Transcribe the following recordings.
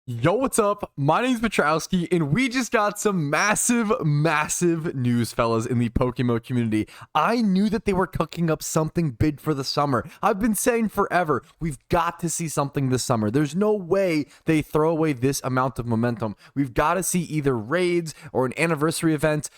Yo, what's up? My name's Patrouski, and we just got some massive news, fellas, in the PokeMMO community. I knew that they were cooking up something big for the summer. I've been saying forever, we've got to see something this summer. There's no way they throw away this amount of momentum. We've got to see either raids or an anniversary event.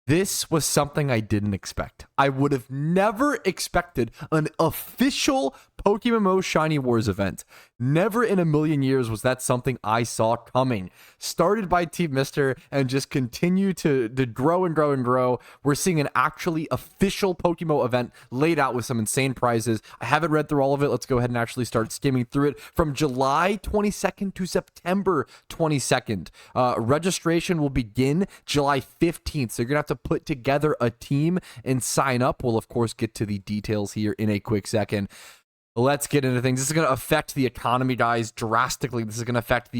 This was something I didn't expect. I would have never expected an official PokeMMO Shiny Wars event. Never in a million years was that something I saw coming. Started by Team Mister and just continue to grow and grow and grow. We're seeing an actually official PokeMMO event laid out with some insane prizes. I haven't read through all of it. Let's go ahead and actually start skimming through it. From July 22nd to September 22nd. Registration will begin July 15th. So you're going to have to put together a team and sign up. We'll, of course, get to the details here in a quick second. Let's get into things. This is going to affect the economy, guys, drastically. This is going to affect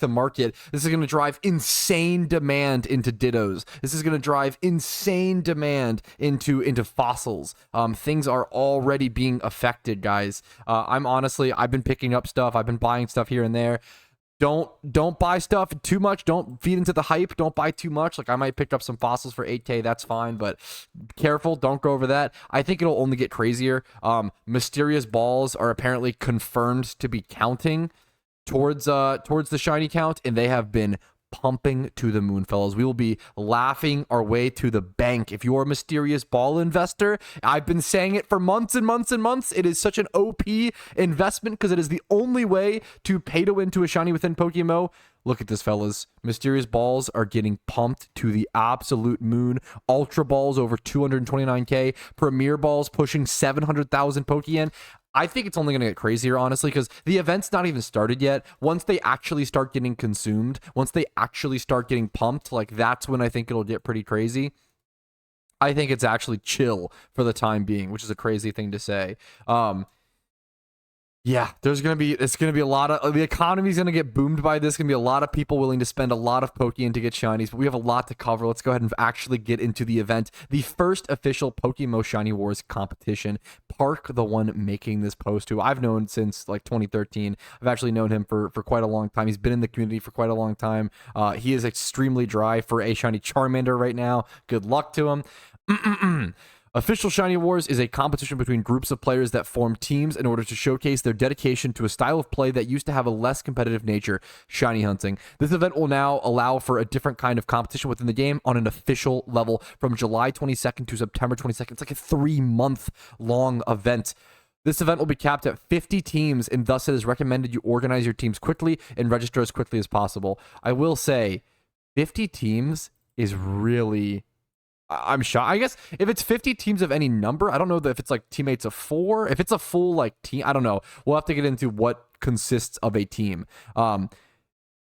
the market. This is going to drive insane demand into Dittos. This is going to drive insane demand into fossils. Things are already being affected, guys. I've been picking up stuff. I've been buying stuff here and there. Don't buy stuff too much. Don't feed into the hype. Don't buy too much. Like, I might pick up some fossils for 8K. That's fine, but careful. Don't go over that. I think it'll only get crazier. Mysterious balls are apparently confirmed to be counting towards the shiny count, and they have been pumping to the moon, fellas. We will be laughing our way to the bank. If you're a mysterious ball investor, I've been saying it for months and months and months. It is such an OP investment because it is the only way to pay to win to a shiny within PokeMMO. Look at this, fellas. Mysterious balls are getting pumped to the absolute moon. Ultra balls over 229k. Premier balls pushing 700,000 Pokeyen. I think it's only going to get crazier, honestly, because the event's not even started yet. Once they actually start getting consumed, once they actually start getting pumped, like, that's when I think it'll get pretty crazy. I think it's actually chill for the time being, which is a crazy thing to say. Yeah, it's gonna be a lot of, the economy's gonna get boomed by this. Gonna be a lot of people willing to spend a lot of Pokeyen to get shinies, but we have a lot to cover. Let's go ahead and actually get into the event. The first official PokeMMO Shiny Wars competition. Park, the one making this post, who I've known since like 2013. I've actually known him for quite a long time. He's been in the community for quite a long time. He is extremely dry for a shiny Charmander right now. Good luck to him. Official Shiny Wars is a competition between groups of players that form teams in order to showcase their dedication to a style of play that used to have a less competitive nature, shiny hunting. This event will now allow for a different kind of competition within the game on an official level from July 22nd to September 22nd. It's like a 3-month-long event. This event will be capped at 50 teams, and thus it is recommended you organize your teams quickly and register as quickly as possible. I will say, 50 teams is really... I'm shocked. I guess if it's 50 teams of any number, I don't know if it's like teammates of 4. If it's a full like team, I don't know. We'll have to get into what consists of a team.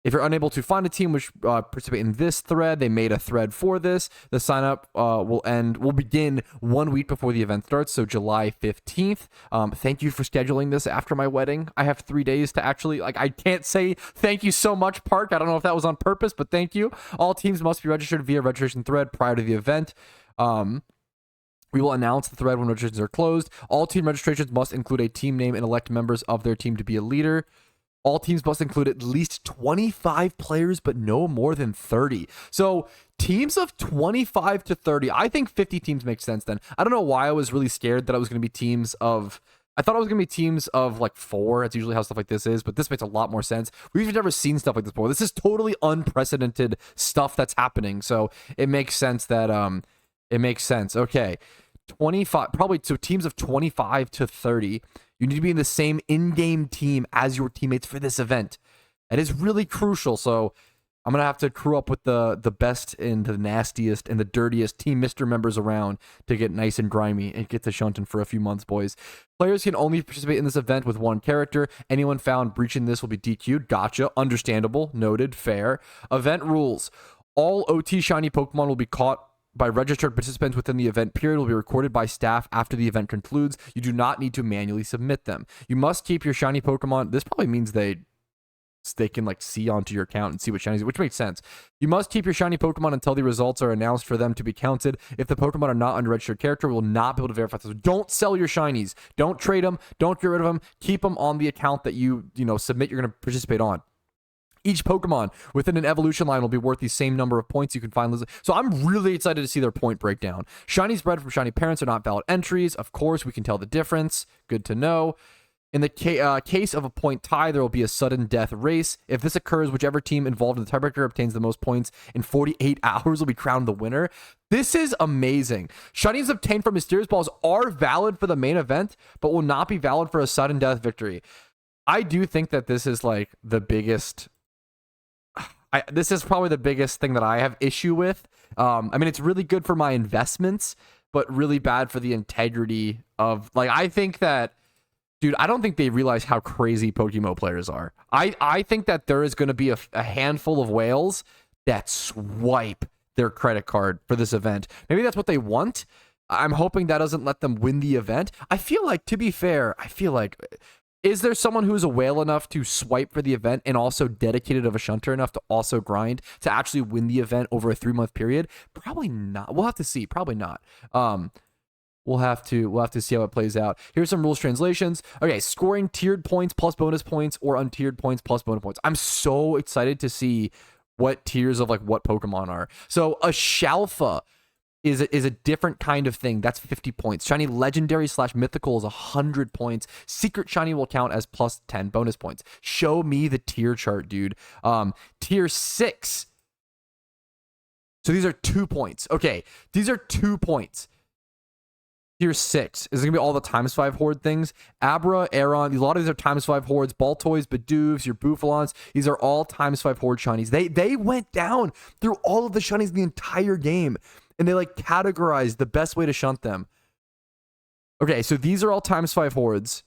If you're unable to find a team which participate in this thread, they made a thread for this. The sign up will begin 1 week before the event starts, so July 15th. Thank you for scheduling this after my wedding. I have 3 days to actually, like, I can't say thank you so much, Park. I don't know if that was on purpose, but thank you. All teams must be registered via registration thread prior to the event. We will announce the thread when registrations are closed. All team registrations must include a team name and elect members of their team to be a leader. All teams must include at least 25 players, but no more than 30. So teams of 25 to 30. I think 50 teams makes sense then. I don't know why I was really scared that I was going to be teams of... I thought it was going to be teams of like 4. That's usually how stuff like this is, but this makes a lot more sense. We've never seen stuff like this before. This is totally unprecedented stuff that's happening. So it makes sense that... it makes sense. Okay. 25, probably, so teams of 25 to 30. You need to be in the same in-game team as your teammates for this event. That is really crucial. So I'm going to have to crew up with the best and the nastiest and the dirtiest Team Mister members around to get nice and grimy and get to shunting for a few months, boys. Players can only participate in this event with one character. Anyone found breaching this will be DQ'd. Gotcha. Understandable. Noted. Fair. Event rules. All OT shiny Pokemon will be caught by registered participants within the event period, will be recorded by staff after the event concludes. You do not need to manually submit them. You must keep your shiny Pokemon. This probably means they can like see onto your account and see what shinies, which makes sense. You must keep your shiny Pokemon until the results are announced for them to be counted. If the Pokemon are not under registered character, we will not be able to verify this. Don't sell your shinies. Don't trade them. Don't get rid of them. Keep them on the account that you submit you're going to participate on. Each Pokemon within an evolution line will be worth the same number of points you can find. So I'm really excited to see their point breakdown. Shinies bred from shiny parents are not valid entries. Of course, we can tell the difference. Good to know. In the case of a point tie, there will be a sudden death race. If this occurs, whichever team involved in the tiebreaker obtains the most points in 48 hours will be crowned the winner. This is amazing. Shinies obtained from Mysterious Balls are valid for the main event, but will not be valid for a sudden death victory. I do think that this is like the biggest... this is probably the biggest thing that I have issue with. I mean, it's really good for my investments, but really bad for the integrity of... Like, I think that... Dude, I don't think they realize how crazy PokeMMO players are. I think that there is going to be a handful of whales that swipe their credit card for this event. Maybe that's what they want. I'm hoping that doesn't let them win the event. I feel like, to be fair, is there someone who's a whale enough to swipe for the event and also dedicated of a shunter enough to also grind to actually win the event over a 3-month period? Probably not. We'll have to see. Probably not. We'll have to see how it plays out. Here's some rules translations. Okay, scoring tiered points plus bonus points or untiered points plus bonus points. I'm so excited to see what tiers of like what Pokemon are. So a Shalfa is a different kind of thing. That's 50 points. Shiny Legendary / Mythical is 100 points. Secret Shiny will count as plus 10 bonus points. Show me the tier chart, dude. Tier 6. So these are 2 points. Okay, these are 2 points. Tier 6 is going to be all the ×5 horde things. Abra, Aeron, a lot of these are ×5 hordes. Baltoys, Bidoofs, your Bufalons. These are all ×5 horde shinies. They went down through all of the shinies in the entire game, and they like categorized the best way to shunt them. Okay, so these are all ×5 hordes.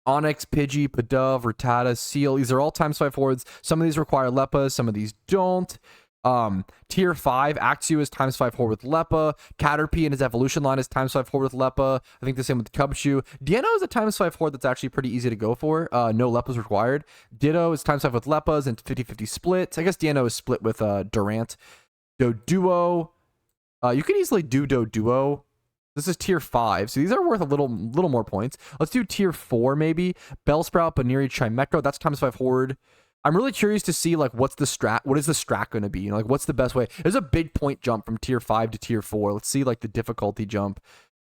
Onyx, Pidgey, Pidove, Rattata, Seal. These are all ×5 hordes. Some of these require Leppa, some of these don't. Tier 5, Axew is ×5 horde with Leppa. Caterpie in his evolution line is ×5 horde with Leppa. I think the same with Cubchoo. Dieno is a ×5 horde that's actually pretty easy to go for. No Leppas required. Ditto is ×5 with Leppas and 50-50 splits. I guess Dieno is split with Durant. Doduo. You could easily do Doduo. This is tier 5, so these are worth a little more points. Let's do tier 4 maybe. Bellsprout, Baniri, Chimecho. That's ×5 horde. I'm really curious to see like what is the strat going to be? You know, like what's the best way? There's a big point jump from tier 5 to tier 4. Let's see like the difficulty jump.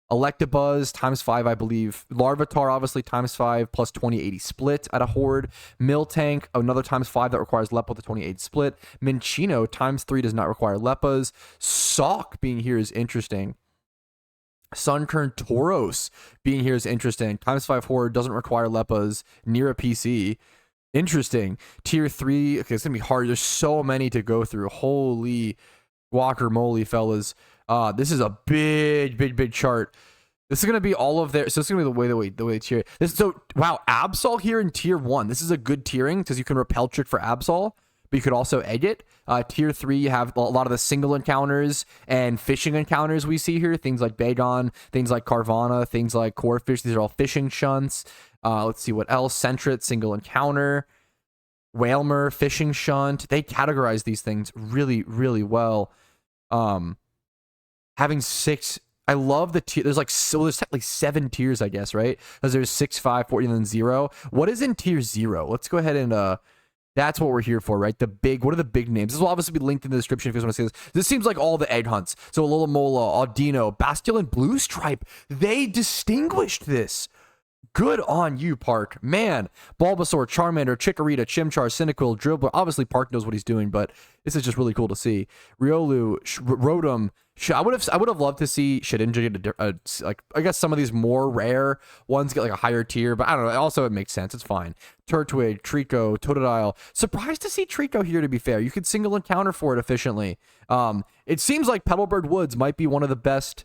Electabuzz ×5, I believe. Larvitar obviously ×5 plus 20-80 split at a horde. Miltank, another ×5 that requires Leppa with a 20-80 split. Minccino ×3 does not require Leppas. Sawk being here is interesting. Sunkern Tauros being here is interesting. ×5 horde doesn't require Leppas near a PC. Interesting. Tier 3. Okay, it's gonna be hard. There's so many to go through. Holy guacamole, fellas. This is a big chart. This is gonna be all of their. So it's gonna be the way tier. This. So wow, Absol here in tier 1. This is a good tiering because you can repel trick for Absol, but you could also egg it. Tier 3, you have a lot of the single encounters and fishing encounters we see here. Things like Bagon, things like Carvana, things like Corefish. These are all fishing shunts. Let's see what else. Sentret, single encounter. Whalmer, fishing shunt. They categorize these things really well. Having 6... I love the tier. There's technically 7 tiers, I guess, right? Because there's 6, 5, 40, and then 0. What is in tier 0? Let's go ahead and... That's what we're here for, right? What are the big names? This will obviously be linked in the description if you guys want to see this. This seems like all the egg hunts. So Alomola, Audino, Bastille, and Blue Stripe. They distinguished this. Good on you, Park. Man, Bulbasaur, Charmander, Chikorita, Chimchar, Cyndaquil, Dribbler. Obviously, Park knows what he's doing, but this is just really cool to see. Riolu, Rotom. I would have loved to see Shedinja get like, I guess some of these more rare ones get like a higher tier, but I don't know. Also, it makes sense. It's fine. Turtwig, Trico, Totodile. Surprised to see Trico here, to be fair. You could single encounter for it efficiently. It seems like Petalburg Woods might be one of the best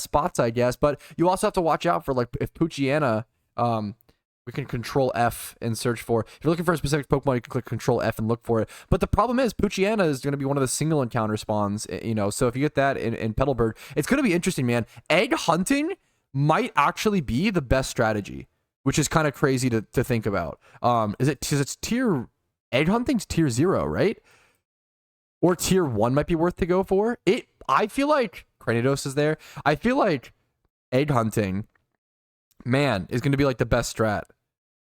spots, I guess, but you also have to watch out for like if Poochyena, we can control F and search for. If you're looking for a specific Pokemon, you can click control F and look for it. But the problem is Poochyena is going to be one of the single encounter spawns, you know, so if you get that in Petalburg, it's going to be interesting, man. Egg hunting might actually be the best strategy, which is kind of crazy to think about. It's tier, egg hunting's tier 0, right? Or tier 1 might be worth to go for. I feel like Cranidos is there. I feel like egg hunting, man, is going to be like the best strat.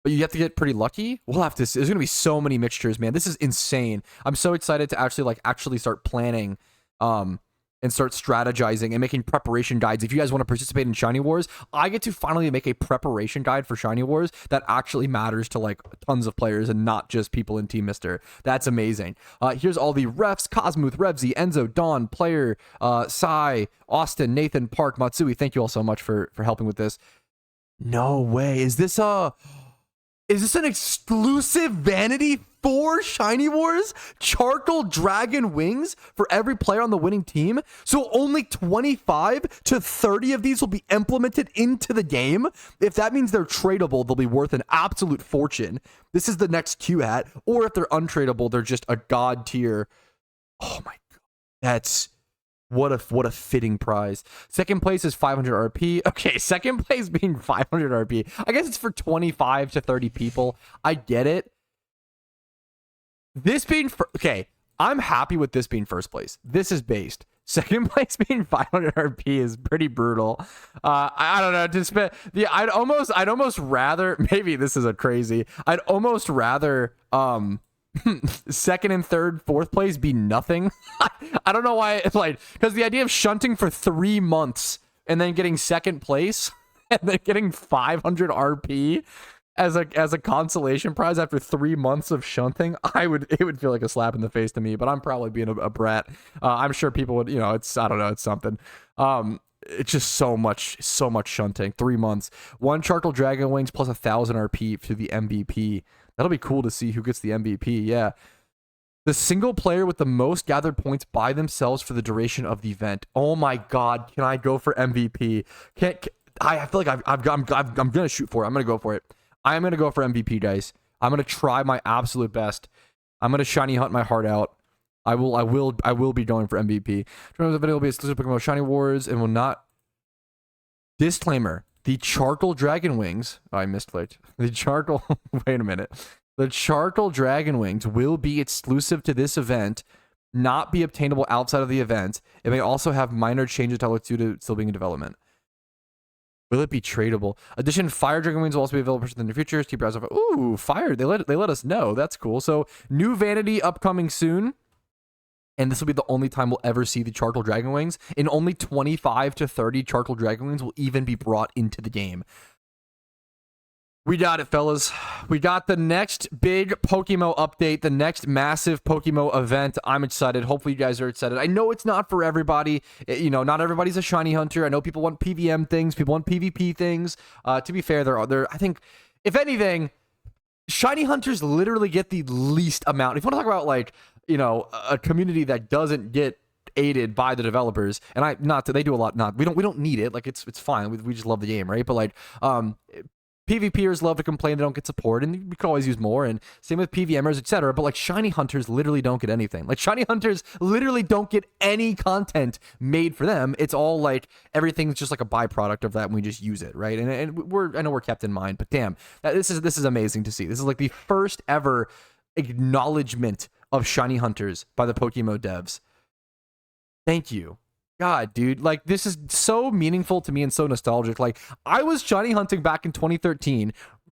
But you have to get pretty lucky. We'll have to see. There's gonna be so many mixtures, man. This is insane. I'm so excited to actually start planning and start strategizing and making preparation guides. If you guys want to participate in Shiny Wars, I get to finally make a preparation guide for Shiny Wars that actually matters to like tons of players and not just people in Team Mister. That's amazing. Here's all the refs: Cosmuth, Revsy, Enzo, Dawn, Player, Sai, Austin, Nathan, Park, Matsui. Thank you all so much for helping with this. No way. Is this an exclusive vanity for Shiny Wars? Charcoal Dragon Wings for every player on the winning team? So only 25 to 30 of these will be implemented into the game? If that means they're tradable, they'll be worth an absolute fortune. This is the next Q hat. Or if they're untradable, they're just a god tier. Oh my god. That's... What a fitting prize. Second place is 500 RP. Okay, second place being 500 RP. I guess it's for 25 to 30 people. I get it. This being... Okay, I'm happy with this being first place. This is based. Second place being 500 RP is pretty brutal. I don't know. Just I'd almost rather... Maybe this is a crazy... I'd almost rather... second and third, fourth place be nothing. I don't know why. It's like, because the idea of shunting for 3 months and then getting second place and then getting 500 RP as a consolation prize after 3 months of shunting, it would feel like a slap in the face to me. But I'm probably being a brat. I'm sure people would, it's, I don't know, it's something. It's just so much shunting. 3 months, 1 Charcoal Dragon Wings plus 1,000 RP to the MVP. That'll be cool to see who gets the MVP. Yeah. The single player with the most gathered points by themselves for the duration of the event. Oh my god, can I go for MVP? I feel like I'm gonna shoot for it. I'm gonna go for it. I'm gonna go for MVP, guys. I'm gonna try my absolute best. I'm gonna shiny hunt my heart out. I will be going for MVP. The video will be exclusive to PokeMMO Shiny Wars and will not... Disclaimer. The Charcoal Dragon Wings... Oh, I misclicked. The Charcoal... Wait a minute. The Charcoal Dragon Wings will be exclusive to this event, not be obtainable outside of the event. It may also have minor changes due to still being in development. Will it be tradable? Addition, Fire Dragon Wings will also be available in the future. Keep your eyes open. Ooh, Fire. They let us know. That's cool. So, new Vanity upcoming soon. And this will be the only time we'll ever see the Charcoal Dragon Wings. And only 25 to 30 Charcoal Dragon Wings will even be brought into the game. We got it, fellas. We got the next big PokeMMO update, the next massive PokeMMO event. I'm excited. Hopefully you guys are excited. I know it's not for everybody. Not everybody's a shiny hunter. I know people want PVM things. People want PvP things. To be fair, I think, if anything, shiny hunters literally get the least amount. If you want to talk about, like, a community that doesn't get aided by the developers, and they do a lot. We don't need it. Like, it's fine. We just love the game, right? But like, PvPers love to complain they don't get support, and we could always use more. And same with PVMers, etc. But like, shiny hunters literally don't get anything. Like, shiny hunters literally don't get any content made for them. It's all like, everything's just like a byproduct of that, and we just use it, right? And I know we're kept in mind, but damn, this is amazing to see. This is like the first ever acknowledgement of shiny hunters by the PokeMMO devs. Thank you. God, dude, like, this is so meaningful to me and so nostalgic. Like, I was shiny hunting back in 2013,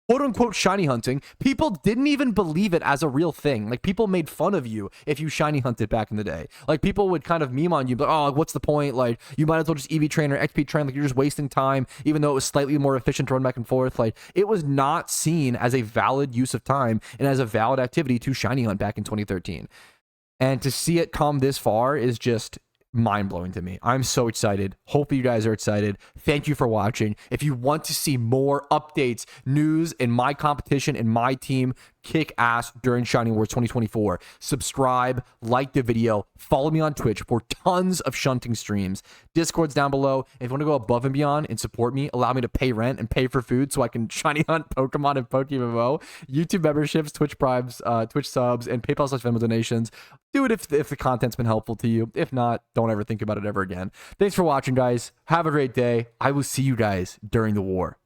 quote unquote shiny hunting. People didn't even believe it as a real thing. Like, people made fun of you if you shiny hunted back in the day. Like, people would kind of meme on you, but oh, what's the point? Like, you might as well just EV train or XP train. Like, you're just wasting time, even though it was slightly more efficient to run back and forth. Like, it was not seen as a valid use of time and as a valid activity to shiny hunt back in 2013. And to see it come this far is just mind-blowing to me. I'm so excited. Hopefully you guys are excited. Thank you for watching. If you want to see more updates, news, and my competition and my team kick ass during Shiny Wars 2024, subscribe, like the video, follow me on Twitch for tons of shunting streams. Discord's down below. If you want to go above and beyond and support me, allow me to pay rent and pay for food so I can shiny hunt Pokemon and PokeMMO, YouTube memberships, Twitch primes, Twitch subs, and PayPal/Venmo donations. Do it if the content's been helpful to you. If not, don't ever think about it ever again. Thanks for watching, guys. Have a great day. I will see you guys during the war.